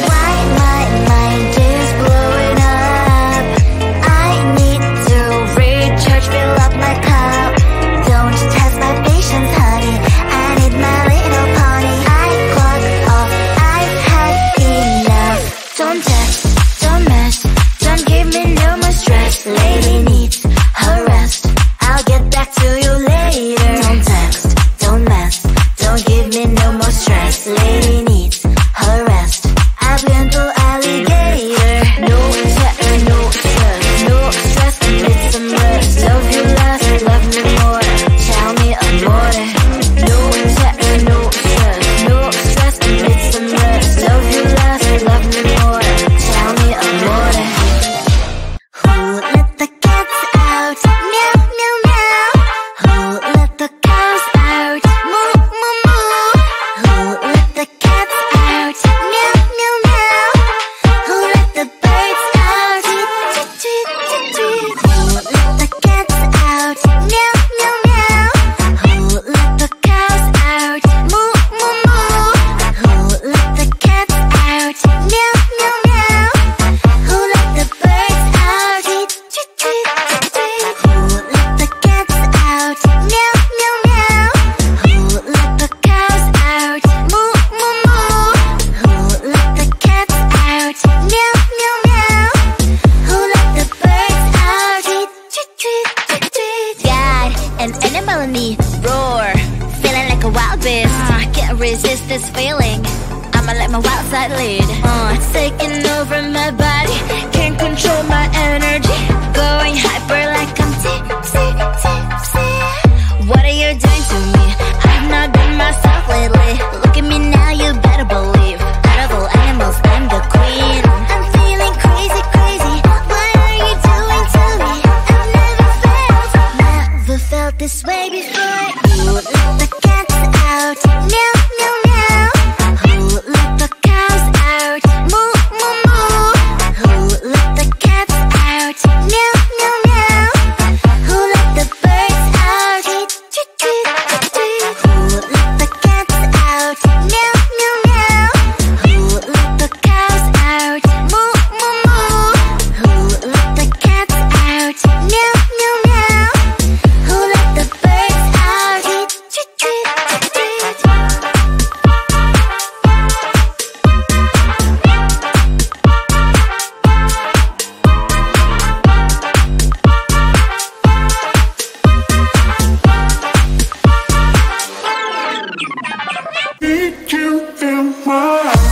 Why my mind is blowing up? I need to telling me roar, feeling like a wild beast. Can't resist this feeling. I'ma let my wild side lead. It's taking over my body, can't control my energy. Going hyper like I'm tipsy. What are you doing to me? I've not been myself lately. Look at me now, you better believe. Out of all animals, I'm the queen. I'm feeling crazy. What are you doing to me? I've never felt this way before. Who let the cats out? Meow, meow, meow. Who let the cows out? Moo, moo, moo. Who let the cats out? Meow, meow, meow. Who let the birds out? Tweet, tweet, tweet, tweet. Who let the cats out? Meow, meow, meow. Who let the cows out? Moo, moo, moo. Who let the cats out? Meow, meow, meow. Who let the birds out? Tweet, tweet, tweet, tweet. Need you in my life.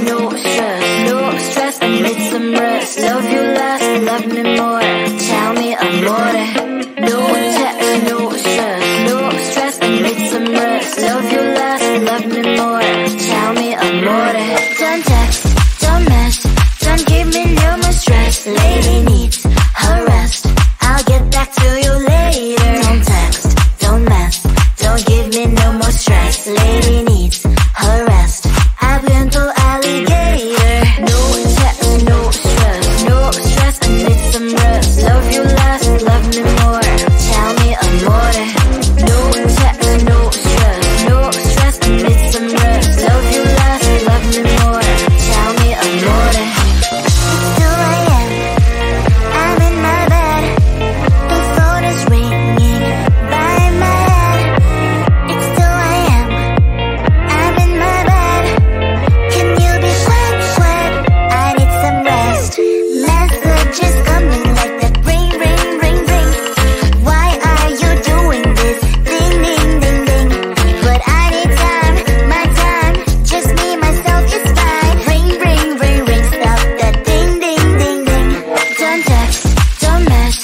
no stress, no stress. I need some rest. Love you less, love me more. Tell me amore. No text, no stress, no stress. I need some rest. Love you less, love me more. Tell me amore. Don't text, don't mess, don't give me no more stress. Lady needs her rest. I'll get back to you later. Don't text, don't mess, don't give me no more stress. Lady needs her rest. I've been to alligator. No text, no stress, no stress. I need some rest. Love you less, love me more. Tell me amore. No text, no stress, no stress. I need some rest. Love you less, love me more. Tell me amore. It's 2 a.m. I'm in my bed. The phone is ringing by my head. It's 2 a.m. I'm in my bed. Can you be sweat? I need some rest. Messages coming like that. Ring, ring, ring, ring. Why are you doing this? Ding, ding, ding, ding. But I need time, my time. Just me, myself, it's fine. Ring, ring, ring, ring. Stop that ding, ding, ding, ding. Don't text, don't mess,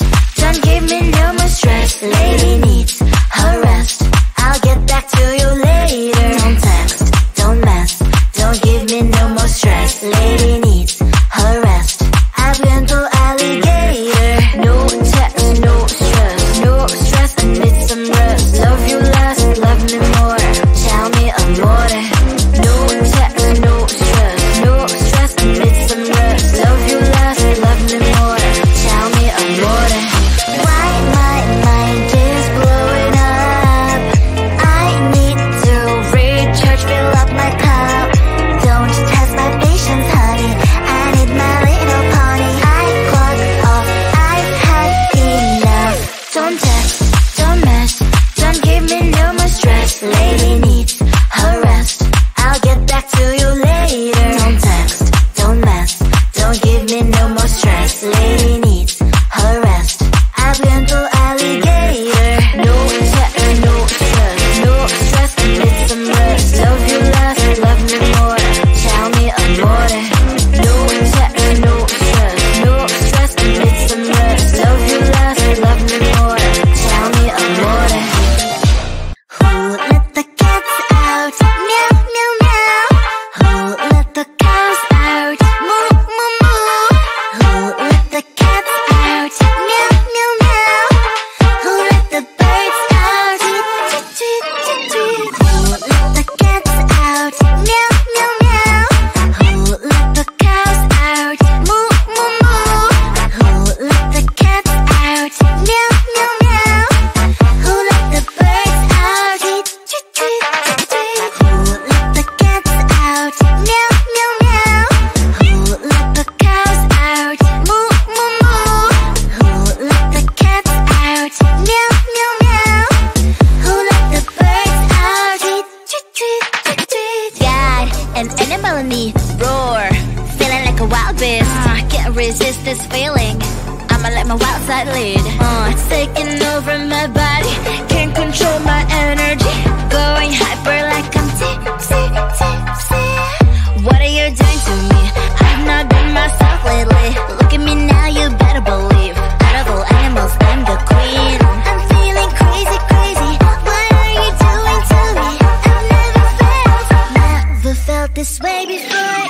don't give me no more stress. Lady needs her rest. I'll get back to you later. Don't text, don't mess, don't give me no more stress. Lady needs her rest. I've been to alligator. No text, no stress, no stress. I need some rest. Love you less, love me more. Tell me amore. No text, no stress, no stress. I need some rest. Love you less, love me more. Tell me amore. Why my mind is blowing up? I need to recharge, fill up my cup. Don't test my patience, honey. I need my little pony. I clock off, I've had enough. Don't text, don't mess, don't give me no more stress. Lady needs her rest. I'll get back to you later. Don't text, don't mess, don't give me no more stress. Lady needs her rest. I've been to alligator. No text, no stress, no stress. I need some rest. Love you less, love me more. Tell me amore. No text, no stress, no stress. I need some rest. Love you less, love me more. Tell me amore. Who let the cats out? Meow, meow, meow. Who let the cows out? Moo, moo, moo. Who let the cats out? Meow, meow, meow. Who let the birds out? Tweet, tweet, tweet, tweet. Who let the cats out? Meow, meow, meow. Who let the cows out? Moo, moo, moo. Who let the cats out? Meow, meow, meow. Who let the birds out? Tweet, tweet, tweet, tweet, tweet. Who let the cats out? Meow, meow, meow. Who let the cows out? Moo, moo, moo. Who let the cats out? Meow, meow, meow. Who let the birds out? Tweet, tweet, tweet, tweet, tweet. Got an animal in me, roar, feeling like a wild beast. Can't resist this feeling. I'ma let my wild side lead. It's taking over my body, can't control my energy. Going hyper like I'm tipsy, tipsy. What are you doing to me? I've not been myself lately. Look at me now, you better believe. Out of all animals, I'm the queen. I'm feeling crazy, crazy. What are you doing to me? I've never felt this way before.